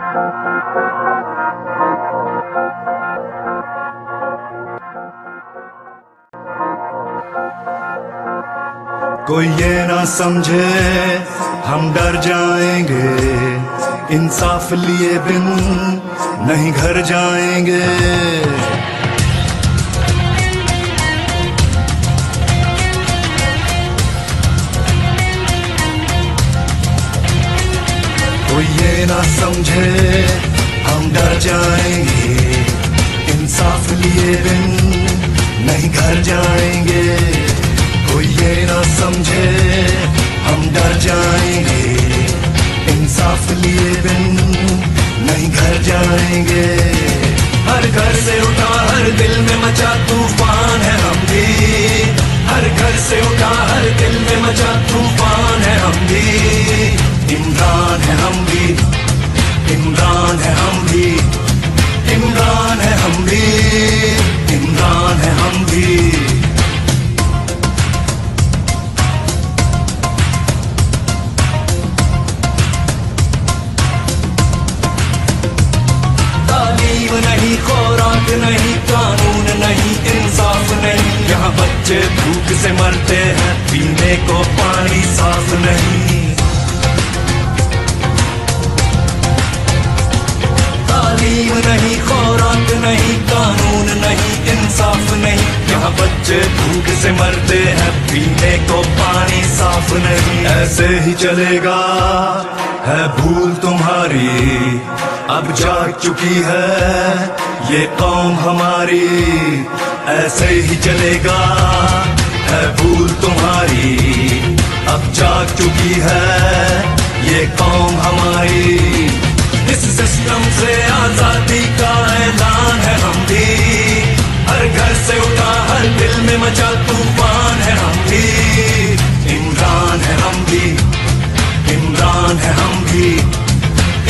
कोई ये ना समझे हम डर जाएंगे, इंसाफ लिए बिन नहीं घर जाएंगे। कोई ये ना समझे हम डर जाएंगे, इंसाफ लिए बिन नहीं घर जाएंगे। कोई ये ना समझे हम डर जाएंगे, इंसाफ लिए बिन नहीं घर जाएंगे। हर घर से उठा हर दिल में मचा तूफान है हम भी, हर घर से उठा हर दिल में मचा तूफान है हम भी। इमरान है हम भी, इमरान है हम भी, इमरान है हम भी, इमरान है हम भी। नहीं खुराक नहीं कानून नहीं इंसाफ नहीं, यहाँ बच्चे भूख से मरते हैं पीने को पानी साफ नहीं। तालीम नहीं खुराक नहीं कानून नहीं इंसाफ नहीं, यहाँ बच्चे भूख से मरते हैं पीने को पानी साफ नहीं। ऐसे ही चलेगा है भूल तुम्हारी, अब जाग चुकी है ये कौम हमारी। ऐसे ही चलेगा है भूल तुम्हारी, अब जाग चुकी है ये कौम हमारी। इस सिस्टम से आजादी का ऐलान है हम भी, हर घर से उठा हर दिल में मचा तूफान है हम भी। इमरान है हम भी, इमरान है हम भी,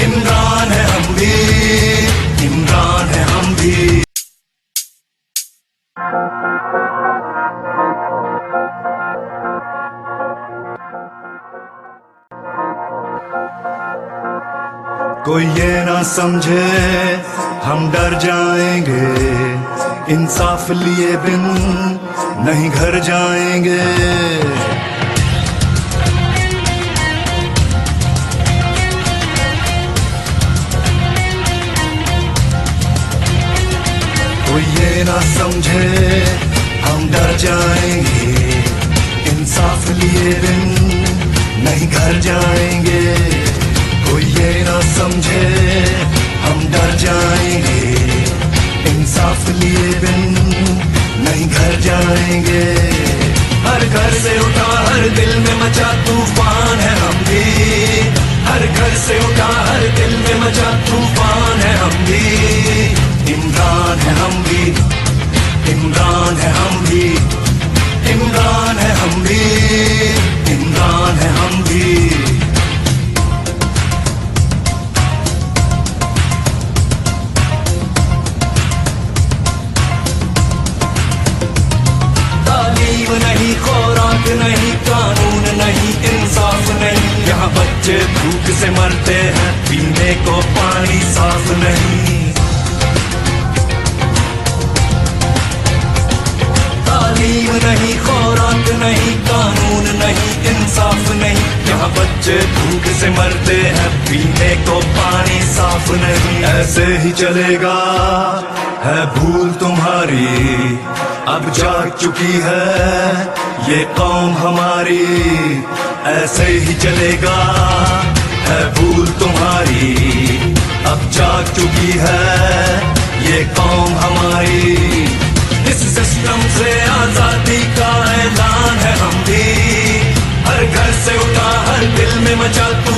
इमरान है हम भी, इमरान है हम भी। कोई ये ना समझे हम डर जाएंगे, इंसाफ लिए बिन नहीं घर जाएंगे। कोई ये ना समझे हम डर जाएंगे, इंसाफ लिए बिन नहीं घर जाएंगे। कोई ये ना समझे हम डर जाएंगे, इंसाफ लिए बिन नहीं घर जाएंगे। हर घर से उठा हर दिल में मचा तूफान है हम भी, हर घर से उठा हर दिल में मचा तूफान है हम भी। इमरान है हम भी, इमरान है हम भी, इमरान है हम भी, इमरान है हम भी। तालीम नहीं खुराक नहीं कानून नहीं इंसाफ नहीं, यहाँ बच्चे भूख से मरते हैं पीने को पानी साफ नहीं। तालीम नहीं खुराक नहीं कानून नहीं इंसाफ नहीं, यहाँ बच्चे भूख से मरते हैं पीने को पानी साफ नहीं। ऐसे ही चलेगा है भूल तुम्हारी, अब जाग चुकी है ये कौम हमारी। ऐसे ही चलेगा है भूल तुम्हारी, अब जाग चुकी है ये कौम हमारी। इस सिस्टम से आजादी का ऐलान है हम भी, हर घर से उठा हर दिल में मचा तू